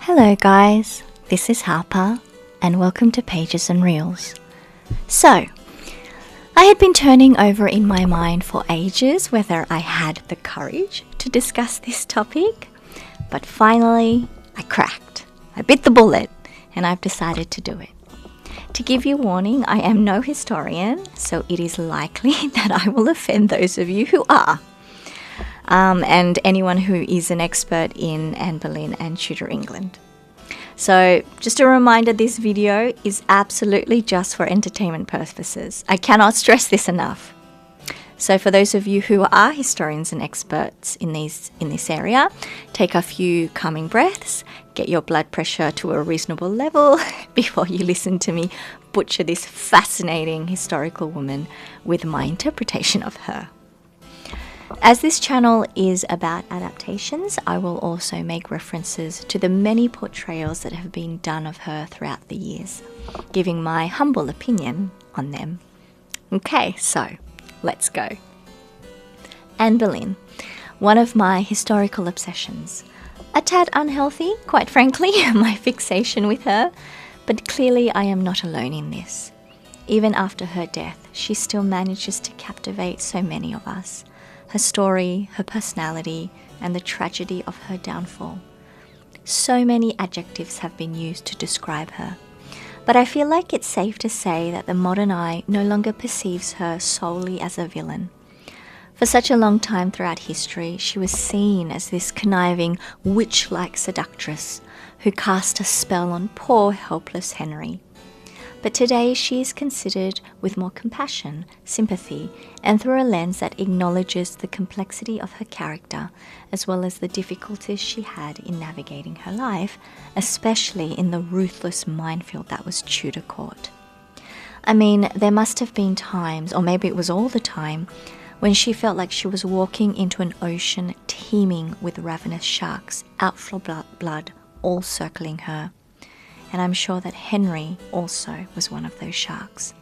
Hello guys, this is Harper and welcome to Pages and Reels. So, I had been turning over in my mind for ages whether I had the courage to discuss this topic, but finally I cracked. I bit the bullet and I've decided to do it. To give you warning, I am no historian, so it is likely that I will offend those of you who are. And anyone who is an expert in Anne Boleyn and Tudor England. So just a reminder, this video is absolutely just for entertainment purposes. I cannot stress this enough. So for those of you who are historians and experts in this area, take a few calming breaths, get your blood pressure to a reasonable level before you listen to me butcher this fascinating historical woman with my interpretation of her. As this channel is about adaptations, I will also make references to the many portrayals that have been done of her throughout the years, giving my humble opinion on them. Okay, so let's go. Anne Boleyn, one of my historical obsessions. A tad unhealthy, quite frankly, my fixation with her, but clearly I am not alone in this. Even after her death, she still manages to captivate so many of us. Her story, her personality, and the tragedy of her downfall. So many adjectives have been used to describe her, but I feel like it's safe to say that the modern eye no longer perceives her solely as a villain. For such a long time throughout history, she was seen as this conniving, witch-like seductress who cast a spell on poor, helpless Henry. But today she is considered with more compassion, sympathy, and through a lens that acknowledges the complexity of her character, as well as the difficulties she had in navigating her life, especially in the ruthless minefield that was Tudor court. I mean, there must have been times, or maybe it was all the time, when she felt like she was walking into an ocean teeming with ravenous sharks, out for blood, all circling her. And I'm sure that Henry also was one of those sharks.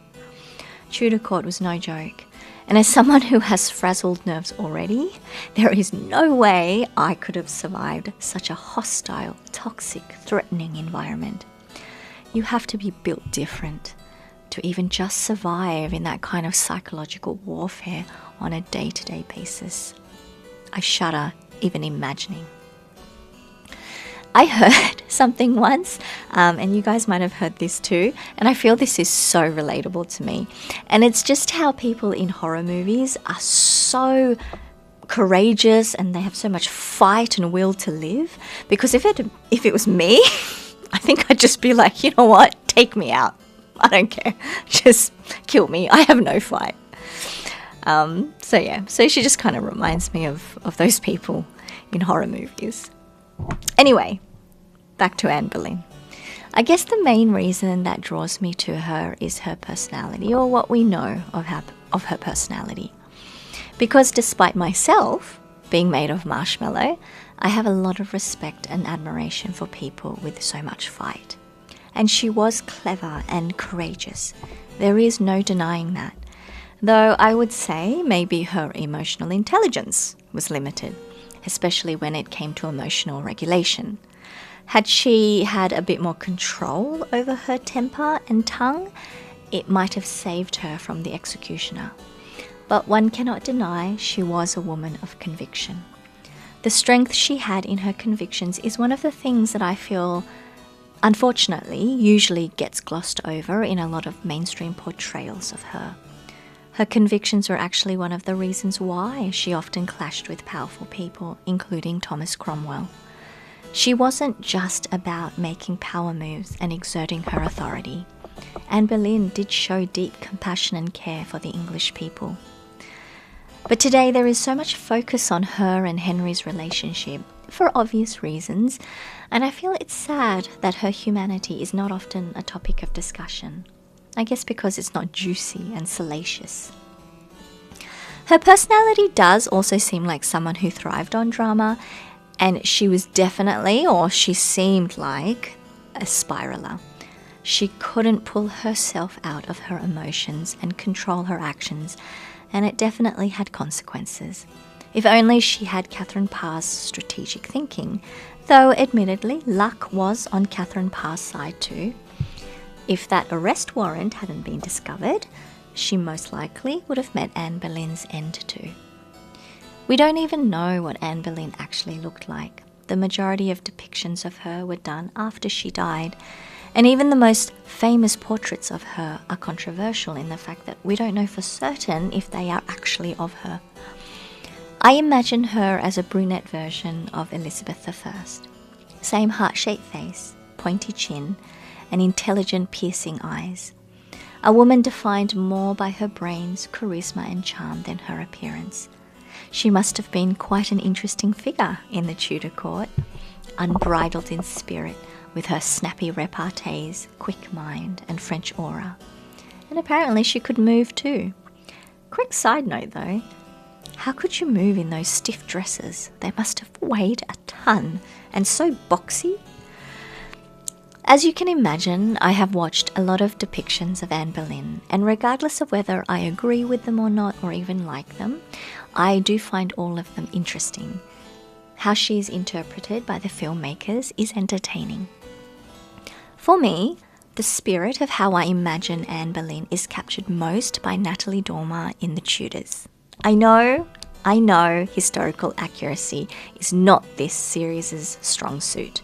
Tudor court was no joke, and as someone who has frazzled nerves already, there is no way I could have survived such a hostile, toxic, threatening environment. You have to be built different to even just survive in that kind of psychological warfare on a day-to-day basis. I shudder even imagining. I heard something once, and you guys might have heard this too, and I feel this is so relatable to me. And it's just how people in horror movies are so courageous and they have so much fight and will to live. Because if it was me, I think I'd just be like, you know what, take me out. I don't care. Just kill me. I have no fight. So she just kind of reminds me of those people in horror movies. Anyway, back to Anne Boleyn. I guess the main reason that draws me to her is her personality, or what we know of her personality. Because despite myself being made of marshmallow, I have a lot of respect and admiration for people with so much fight. And she was clever and courageous. There is no denying that. Though I would say maybe her emotional intelligence was limited, especially when it came to emotional regulation. Had she had a bit more control over her temper and tongue, it might have saved her from the executioner. But one cannot deny she was a woman of conviction. The strength she had in her convictions is one of the things that I feel, unfortunately, usually gets glossed over in a lot of mainstream portrayals of her. Her convictions were actually one of the reasons why she often clashed with powerful people, including Thomas Cromwell. She wasn't just about making power moves and exerting her authority. Anne Boleyn did show deep compassion and care for the English people. But today there is so much focus on her and Henry's relationship, for obvious reasons, and I feel it's sad that her humanity is not often a topic of discussion. I guess because it's not juicy and salacious. Her personality does also seem like someone who thrived on drama, and she was definitely, or she seemed like, a spiraler. She couldn't pull herself out of her emotions and control her actions, and it definitely had consequences. If only she had Catherine Parr's strategic thinking, Though, admittedly, luck was on Catherine Parr's side too. If that arrest warrant hadn't been discovered, she most likely would have met Anne Boleyn's end too. We don't even know what Anne Boleyn actually looked like. The majority of depictions of her were done after she died, and even the most famous portraits of her are controversial in the fact that we don't know for certain if they are actually of her. I imagine her as a brunette version of Elizabeth I. Same heart-shaped face, pointy chin, and intelligent, piercing eyes. A woman defined more by her brains, charisma, and charm than her appearance. She must have been quite an interesting figure in the Tudor court, unbridled in spirit, with her snappy repartees, quick mind, and French aura. And apparently she could move too. Quick side note though, how could you move in those stiff dresses? They must have weighed a ton, and so boxy. As you can imagine, I have watched a lot of depictions of Anne Boleyn, and regardless of whether I agree with them or not, or even like them, I do find all of them interesting. How she is interpreted by the filmmakers is entertaining. For me, the spirit of how I imagine Anne Boleyn is captured most by Natalie Dormer in The Tudors. I know historical accuracy is not this series' strong suit.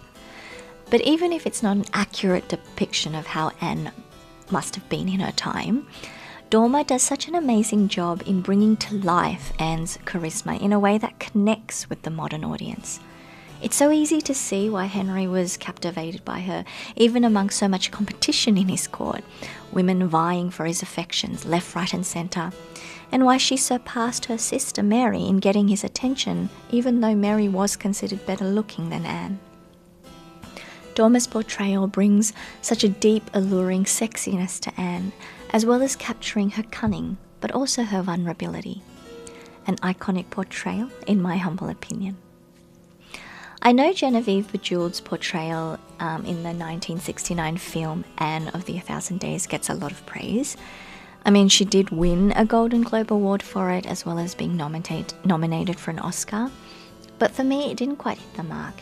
But even if it's not an accurate depiction of how Anne must have been in her time, Dormer does such an amazing job in bringing to life Anne's charisma in a way that connects with the modern audience. It's so easy to see why Henry was captivated by her, even among so much competition in his court, women vying for his affections left, right and centre, and why she surpassed her sister Mary in getting his attention, even though Mary was considered better looking than Anne. Dormer's portrayal brings such a deep, alluring sexiness to Anne, as well as capturing her cunning, but also her vulnerability. An iconic portrayal, in my humble opinion. I know Genevieve Bejewelled's portrayal in the 1969 film Anne of the 1,000 Days gets a lot of praise. I mean, she did win a Golden Globe Award for it, as well as being nominated for an Oscar. But for me, it didn't quite hit the mark.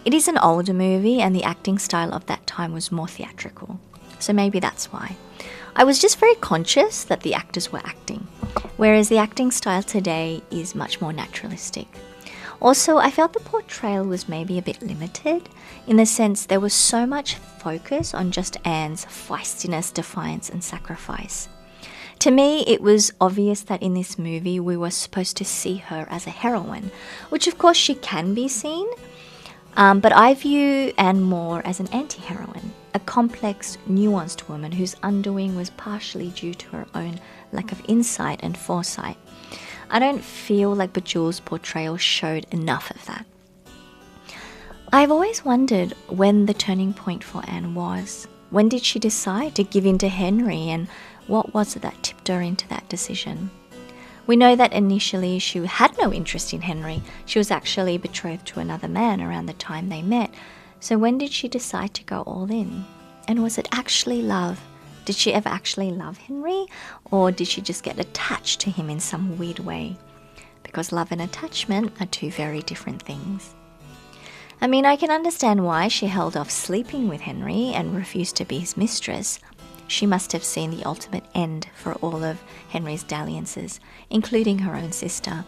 It is an older movie, and the acting style of that time was more theatrical. So maybe that's why. I was just very conscious that the actors were acting, whereas the acting style today is much more naturalistic. Also, I felt the portrayal was maybe a bit limited, in the sense there was so much focus on just Anne's feistiness, defiance, and sacrifice. To me, it was obvious that in this movie we were supposed to see her as a heroine, which of course she can be seen, but I view Anne more as an anti-heroine, a complex, nuanced woman whose undoing was partially due to her own lack of insight and foresight. I don't feel like Bejewelled's portrayal showed enough of that. I've always wondered when the turning point for Anne was. When did she decide to give in to Henry, and what was it that tipped her into that decision? We know that initially she had no interest in Henry. She was actually betrothed to another man around the time they met. So when did she decide to go all in? And was it actually love? Did she ever actually love Henry? Or did she just get attached to him in some weird way? Because love and attachment are two very different things. I mean, I can understand why she held off sleeping with Henry and refused to be his mistress. She must have seen the ultimate end for all of Henry's dalliances, including her own sister.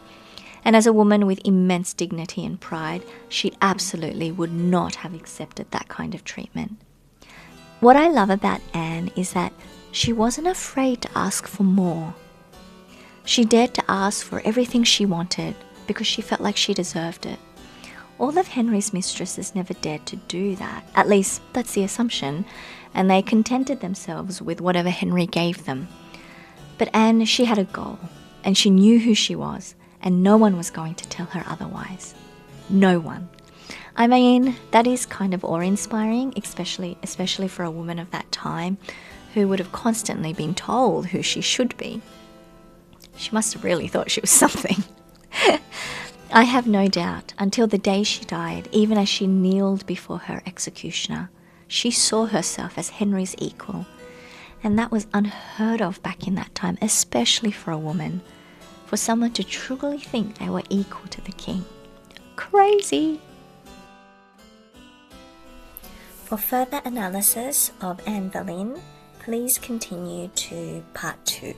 And as a woman with immense dignity and pride, she absolutely would not have accepted that kind of treatment. What I love about Anne is that she wasn't afraid to ask for more. She dared to ask for everything she wanted because she felt like she deserved it. All of Henry's mistresses never dared to do that. At least, that's the assumption, and they contented themselves with whatever Henry gave them. But Anne, she had a goal, and she knew who she was, and no one was going to tell her otherwise. No one. I mean, that is kind of awe-inspiring, especially for a woman of that time who would have constantly been told who she should be. She must have really thought she was something. I have no doubt, until the day she died, even as she kneeled before her executioner, she saw herself as Henry's equal. And that was unheard of back in that time, especially for a woman, for someone to truly think they were equal to the king. Crazy! For further analysis of Anne Boleyn, please continue to part 2.